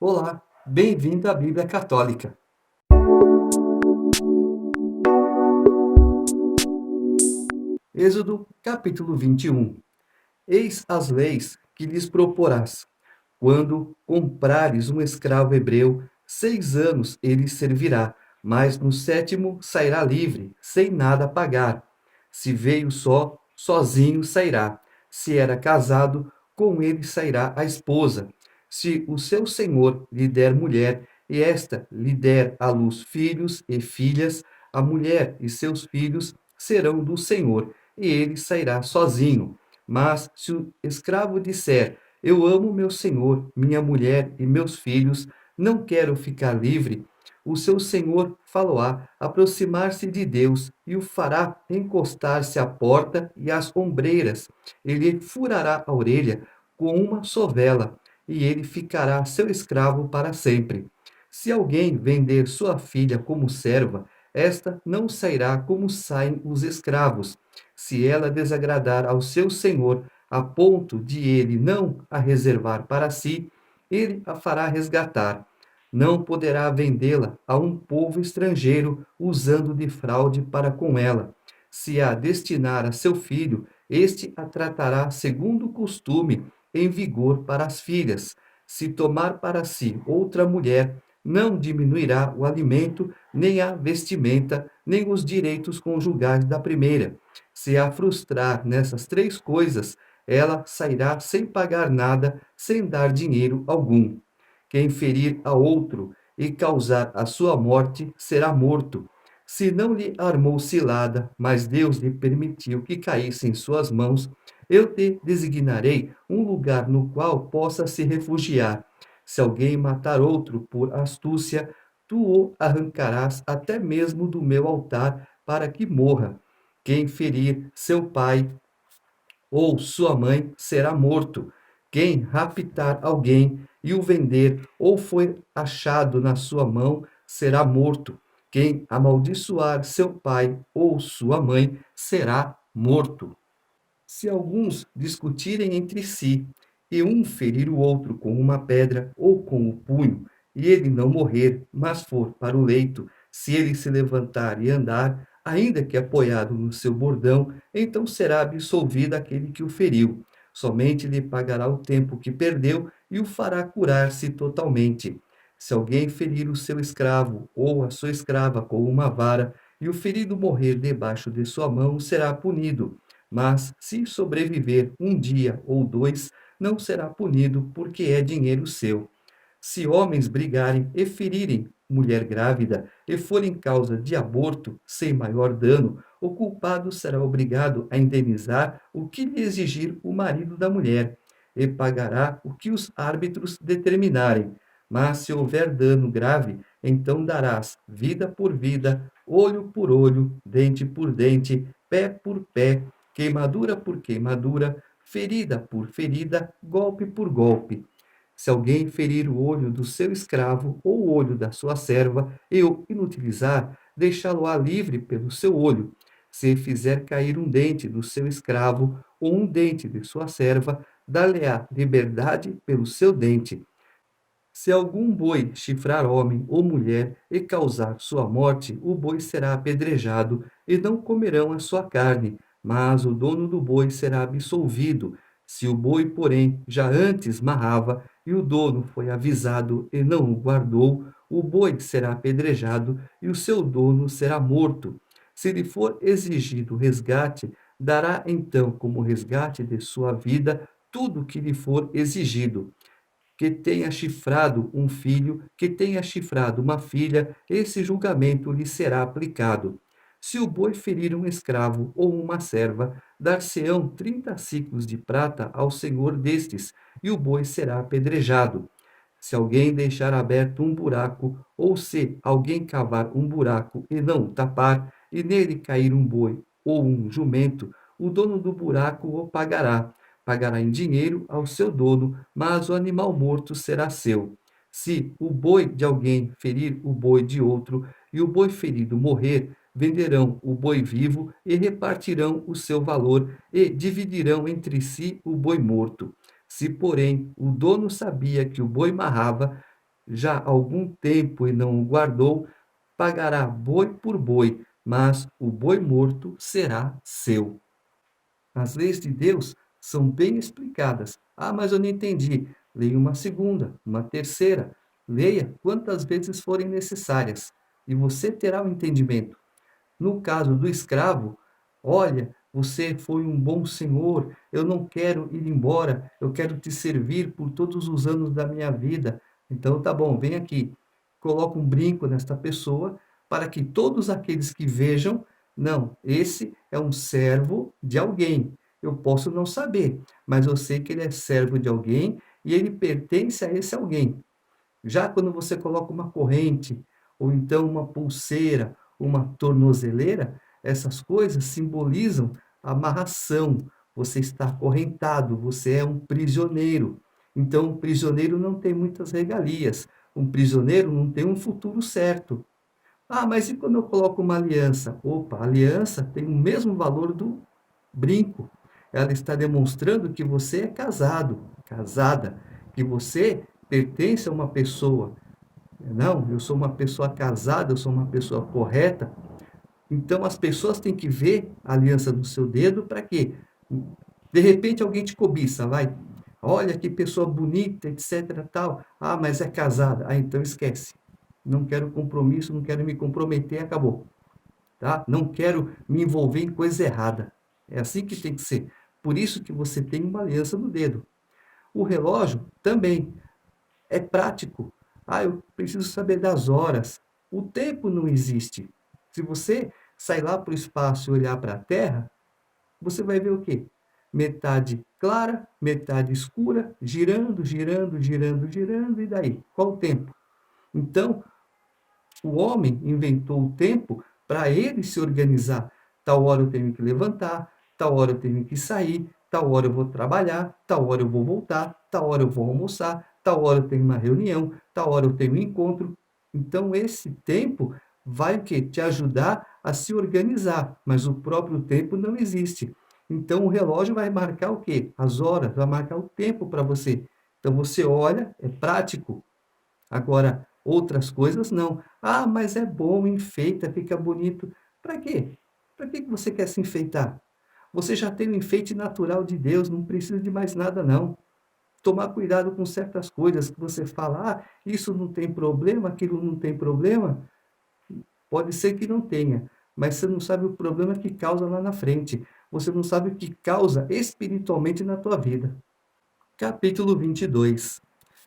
Olá, bem-vindo à Bíblia Católica. Êxodo, capítulo 21. Eis as leis que lhes proporás. Quando comprares um escravo hebreu, 6 anos ele servirá, mas no sétimo sairá livre, sem nada pagar. Se veio só, sozinho sairá. Se era casado, com ele sairá a esposa. Se o seu senhor lhe der mulher, e esta lhe der à luz filhos e filhas, a mulher e seus filhos serão do senhor, e ele sairá sozinho. Mas se o escravo disser: Eu amo meu senhor, minha mulher e meus filhos, não quero ficar livre, o seu senhor faloá aproximar-se de Deus e o fará encostar-se à porta e às ombreiras. Ele furará a orelha com uma sovela, e ele ficará seu escravo para sempre. Se alguém vender sua filha como serva, esta não sairá como saem os escravos. Se ela desagradar ao seu senhor, a ponto de ele não a reservar para si, ele a fará resgatar. Não poderá vendê-la a um povo estrangeiro, usando de fraude para com ela. Se a destinar a seu filho, este a tratará segundo o costume em vigor para as filhas. Se tomar para si outra mulher, não diminuirá o alimento, nem a vestimenta, nem os direitos conjugais da primeira. Se a frustrar nessas 3 coisas, ela sairá sem pagar nada, sem dar dinheiro algum. Quem ferir a outro e causar a sua morte será morto. Se não lhe armou cilada, mas Deus lhe permitiu que caísse em suas mãos, eu te designarei um lugar no qual possa se refugiar. Se alguém matar outro por astúcia, tu o arrancarás até mesmo do meu altar para que morra. Quem ferir seu pai ou sua mãe será morto. Quem raptar alguém e o vender ou foi achado na sua mão será morto. Quem amaldiçoar seu pai ou sua mãe será morto. Se alguns discutirem entre si, e um ferir o outro com uma pedra ou com o punho, e ele não morrer, mas for para o leito, se ele se levantar e andar, ainda que apoiado no seu bordão, então será absolvido aquele que o feriu. Somente lhe pagará o tempo que perdeu e o fará curar-se totalmente. Se alguém ferir o seu escravo ou a sua escrava com uma vara, e o ferido morrer debaixo de sua mão, será punido. Mas, se sobreviver um dia ou 2, não será punido, porque é dinheiro seu. Se homens brigarem e ferirem mulher grávida e forem causa de aborto sem maior dano, o culpado será obrigado a indenizar o que lhe exigir o marido da mulher, e pagará o que os árbitros determinarem. Mas se houver dano grave, então darás vida por vida, olho por olho, dente por dente, pé por pé, queimadura por queimadura, ferida por ferida, golpe por golpe. Se alguém ferir o olho do seu escravo ou o olho da sua serva e o inutilizar, deixá-lo-á livre pelo seu olho. Se fizer cair um dente do seu escravo ou um dente de sua serva, dar-lhe-á liberdade pelo seu dente. Se algum boi chifrar homem ou mulher e causar sua morte, o boi será apedrejado, e não comerão a sua carne, mas o dono do boi será absolvido. Se o boi, porém, já antes marrava, e o dono foi avisado e não o guardou, o boi será apedrejado e o seu dono será morto. Se lhe for exigido resgate, dará então como resgate de sua vida tudo o que lhe for exigido. Que tenha chifrado um filho, que tenha chifrado uma filha, esse julgamento lhe será aplicado. Se o boi ferir um escravo ou uma serva, dar-se-ão 30 siclos de prata ao senhor destes, e o boi será apedrejado. Se alguém deixar aberto um buraco, ou se alguém cavar um buraco e não o tapar, e nele cair um boi ou um jumento, o dono do buraco o pagará. Pagará em dinheiro ao seu dono, mas o animal morto será seu. Se o boi de alguém ferir o boi de outro, e o boi ferido morrer, venderão o boi vivo e repartirão o seu valor, e dividirão entre si o boi morto. Se, porém, o dono sabia que o boi marrava, já há algum tempo e não o guardou, pagará boi por boi, mas o boi morto será seu. As leis de Deus são bem explicadas. Ah, mas eu não entendi. Leia uma segunda, uma terceira. Leia quantas vezes forem necessárias e você terá o entendimento. No caso do escravo, olha, você foi um bom senhor, eu não quero ir embora, eu quero te servir por todos os anos da minha vida. Então tá bom, vem aqui. Coloca um brinco nesta pessoa para que todos aqueles que vejam, não, esse é um servo de alguém. Eu posso não saber, mas eu sei que ele é servo de alguém e ele pertence a esse alguém. Já quando você coloca uma corrente, ou então uma pulseira, uma tornozeleira, essas coisas simbolizam amarração. Você está acorrentado, você é um prisioneiro. Então, um prisioneiro não tem muitas regalias. Um prisioneiro não tem um futuro certo. Ah, mas e quando eu coloco uma aliança? Opa, a aliança tem o mesmo valor do brinco. Ela está demonstrando que você é casado, casada, que você pertence a uma pessoa. Não, eu sou uma pessoa casada, eu sou uma pessoa correta. Então as pessoas têm que ver a aliança do seu dedo para quê? De repente alguém te cobiça, vai. Olha que pessoa bonita, etc, tal. Ah, mas é casada. Ah, então esquece. Não quero compromisso, não quero me comprometer, acabou. Tá? Não quero me envolver em coisa errada. É assim que tem que ser. Por isso que você tem uma aliança no dedo. O relógio também é prático. Ah, eu preciso saber das horas. O tempo não existe. Se você sair lá para o espaço e olhar para a Terra, você vai ver o quê? Metade clara, metade escura, girando, girando, girando, girando, e daí? Qual o tempo? Então, o homem inventou o tempo para ele se organizar. Tal hora eu tenho que levantar, tal hora eu tenho que sair, tal hora eu vou trabalhar, tal hora eu vou voltar, tal hora eu vou almoçar, tal hora eu tenho uma reunião, tal hora eu tenho um encontro. Então esse tempo vai o quê? Te ajudar a se organizar, mas o próprio tempo não existe. Então o relógio vai marcar o quê? As horas, vai marcar o tempo para você. Então você olha, é prático. Agora, outras coisas não. Ah, mas é bom, enfeita, fica bonito. Para quê? Para que você quer se enfeitar? Você já tem o enfeite natural de Deus, não precisa de mais nada, não. Tomar cuidado com certas coisas que você fala, ah, isso não tem problema, aquilo não tem problema. Pode ser que não tenha, mas você não sabe o problema que causa lá na frente. Você não sabe o que causa espiritualmente na tua vida. Capítulo 22.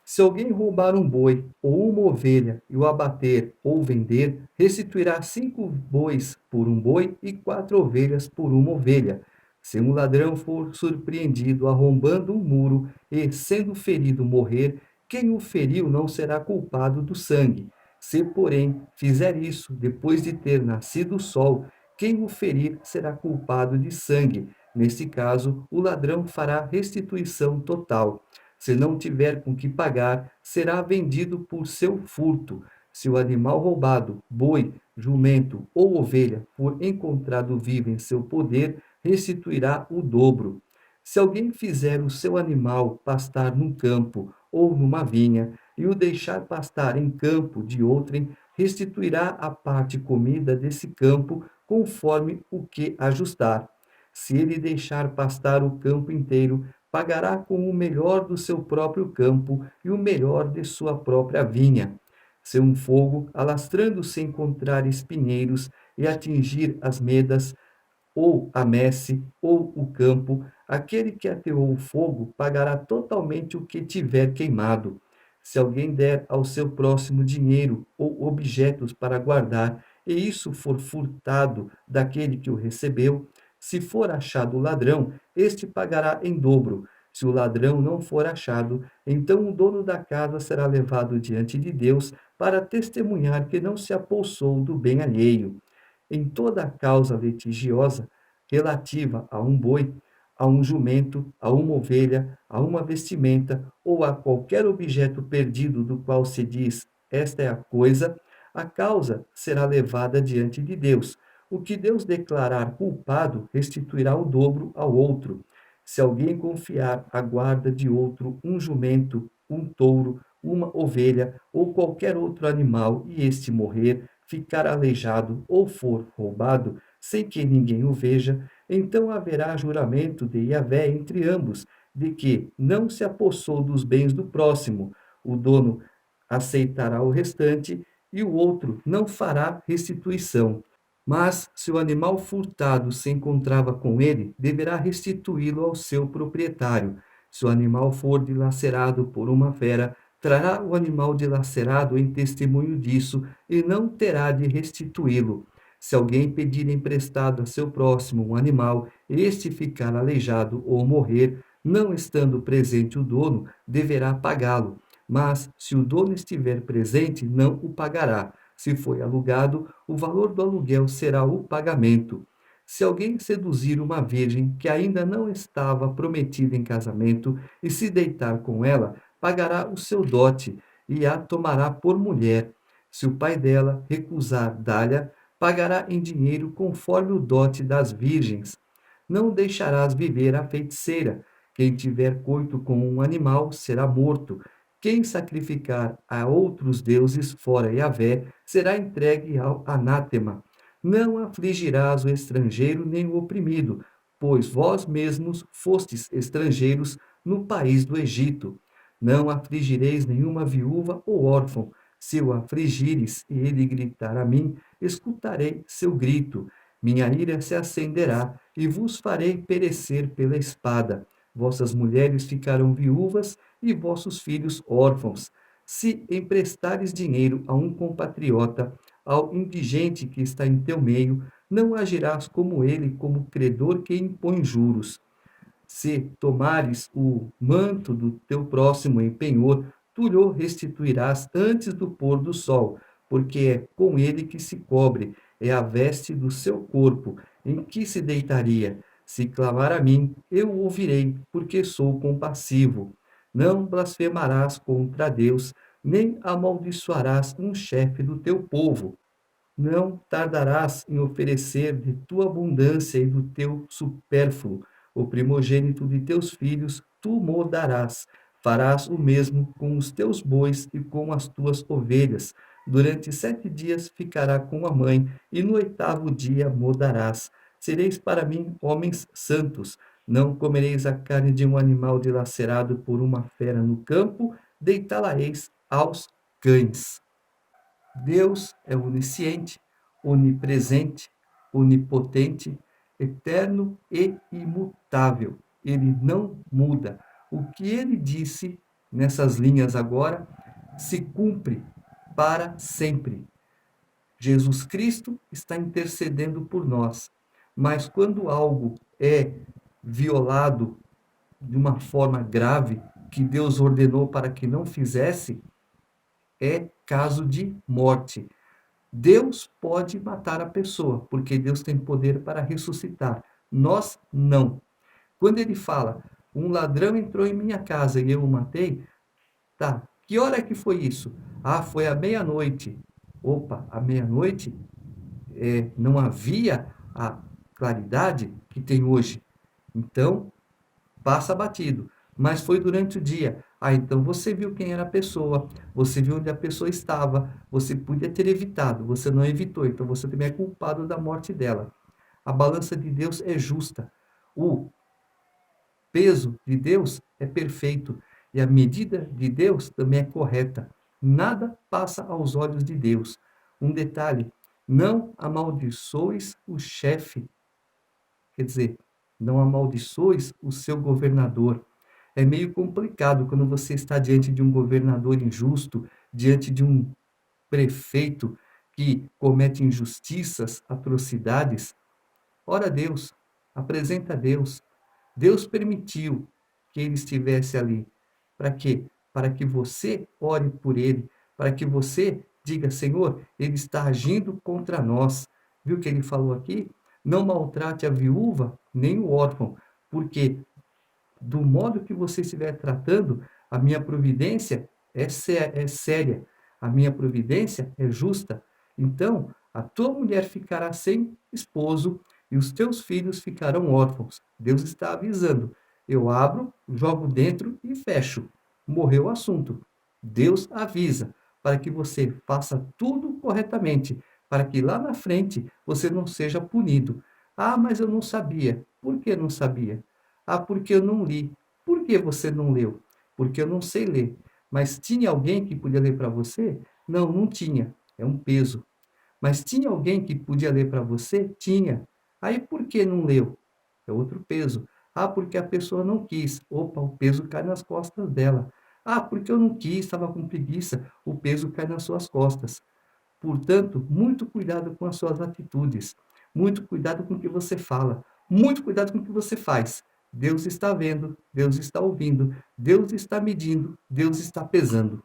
Se alguém roubar um boi ou uma ovelha e o abater ou vender, restituirá 5 bois por um boi e 4 ovelhas por uma ovelha. Se um ladrão for surpreendido arrombando um muro e, sendo ferido, morrer, quem o feriu não será culpado do sangue. Se, porém, fizer isso depois de ter nascido o sol, quem o ferir será culpado de sangue. Nesse caso, o ladrão fará restituição total. Se não tiver com que pagar, será vendido por seu furto. Se o animal roubado, boi, jumento ou ovelha, for encontrado vivo em seu poder, restituirá o dobro. Se alguém fizer o seu animal pastar num campo ou numa vinha, e o deixar pastar em campo de outrem, restituirá a parte comida desse campo, conforme o que ajustar. Se ele deixar pastar o campo inteiro, pagará com o melhor do seu próprio campo e o melhor de sua própria vinha. Se um fogo, alastrando-se, encontrar espinheiros e atingir as medas, ou a messe, ou o campo, aquele que ateou o fogo pagará totalmente o que tiver queimado. Se alguém der ao seu próximo dinheiro ou objetos para guardar, e isso for furtado daquele que o recebeu, se for achado o ladrão, este pagará em dobro. Se o ladrão não for achado, então o dono da casa será levado diante de Deus para testemunhar que não se apossou do bem alheio. Em toda causa litigiosa relativa a um boi, a um jumento, a uma ovelha, a uma vestimenta ou a qualquer objeto perdido do qual se diz esta é a coisa, a causa será levada diante de Deus. O que Deus declarar culpado restituirá o dobro ao outro. Se alguém confiar à guarda de outro um jumento, um touro, uma ovelha ou qualquer outro animal e este morrer, ficar aleijado ou for roubado, sem que ninguém o veja, então haverá juramento de Yahvé entre ambos, de que não se apossou dos bens do próximo. O dono aceitará o restante e o outro não fará restituição. Mas, se o animal furtado se encontrava com ele, deverá restituí-lo ao seu proprietário. Se o animal for dilacerado por uma fera, trará o animal dilacerado em testemunho disso e não terá de restituí-lo. Se alguém pedir emprestado a seu próximo um animal, este ficar aleijado ou morrer, não estando presente o dono, deverá pagá-lo. Mas, se o dono estiver presente, não o pagará. Se foi alugado, o valor do aluguel será o pagamento. Se alguém seduzir uma virgem que ainda não estava prometida em casamento e se deitar com ela, pagará o seu dote e a tomará por mulher. Se o pai dela recusar dar-lhe, pagará em dinheiro conforme o dote das virgens. Não deixarás viver a feiticeira. Quem tiver coito com um animal será morto. Quem sacrificar a outros deuses fora Yahvé será entregue ao anátema. Não afligirás o estrangeiro nem o oprimido, pois vós mesmos fostes estrangeiros no país do Egito. Não afligireis nenhuma viúva ou órfão. Se o afligires e ele gritar a mim, escutarei seu grito. Minha ira se acenderá e vos farei perecer pela espada. Vossas mulheres ficarão viúvas e vossos filhos órfãos. Se emprestares dinheiro a um compatriota, ao indigente que está em teu meio, não agirás como ele, como credor que impõe juros. Se tomares o manto do teu próximo em penhor, tu lhe restituirás antes do pôr do sol, porque é com ele que se cobre, é a veste do seu corpo, em que se deitaria. Se clamar a mim, eu o ouvirei, porque sou compassivo. Não blasfemarás contra Deus, nem amaldiçoarás um chefe do teu povo. Não tardarás em oferecer de tua abundância e do teu supérfluo. O primogênito de teus filhos tu mo darás. Farás o mesmo com os teus bois e com as tuas ovelhas. Durante 7 dias ficará com a mãe, e no 8º dia mo darás. Sereis para mim homens santos. Não comereis a carne de um animal dilacerado por uma fera no campo, deitá-la-eis aos cães. Deus é onisciente, onipresente, onipotente, eterno e imutável. Ele não muda. O que ele disse nessas linhas agora se cumpre para sempre. Jesus Cristo está intercedendo por nós. Mas quando algo é violado de uma forma grave, que Deus ordenou para que não fizesse, é caso de morte. Deus pode matar a pessoa, porque Deus tem poder para ressuscitar. Nós não. Quando ele fala, um ladrão entrou em minha casa e eu o matei, tá, que hora que foi isso? Ah, foi à meia-noite. Opa, à meia-noite não havia a claridade que tem hoje. Então, passa batido. Mas foi durante o dia. Ah, então você viu quem era a pessoa, você viu onde a pessoa estava, você podia ter evitado, você não evitou, então você também é culpado da morte dela. A balança de Deus é justa. O peso de Deus é perfeito e a medida de Deus também é correta. Nada passa aos olhos de Deus. Um detalhe: não amaldiçoes o chefe, quer dizer, não amaldiçoes o seu governador. É meio complicado quando você está diante de um governador injusto, diante de um prefeito que comete injustiças, atrocidades. Ora a Deus, apresenta a Deus. Deus permitiu que ele estivesse ali. Para quê? Para que você ore por ele, para que você diga, Senhor, ele está agindo contra nós. Viu o que ele falou aqui? Não maltrate a viúva nem o órfão, porque do modo que você estiver tratando, a minha providência é séria, a minha providência é justa. Então, a tua mulher ficará sem esposo e os teus filhos ficarão órfãos. Deus está avisando. Eu abro, jogo dentro e fecho. Morreu o assunto. Deus avisa para que você faça tudo corretamente, para que lá na frente você não seja punido. Ah, mas eu não sabia. Por que não sabia? Ah, porque eu não li. Por que você não leu? Porque eu não sei ler. Mas tinha alguém que podia ler para você? Não, não tinha. É um peso. Mas tinha alguém que podia ler para você? Tinha. Aí por que não leu? É outro peso. Ah, porque a pessoa não quis. Opa, o peso cai nas costas dela. Ah, porque eu não quis, estava com preguiça. O peso cai nas suas costas. Portanto, muito cuidado com as suas atitudes. Muito cuidado com o que você fala. Muito cuidado com o que você faz. Deus está vendo, Deus está ouvindo, Deus está medindo, Deus está pesando.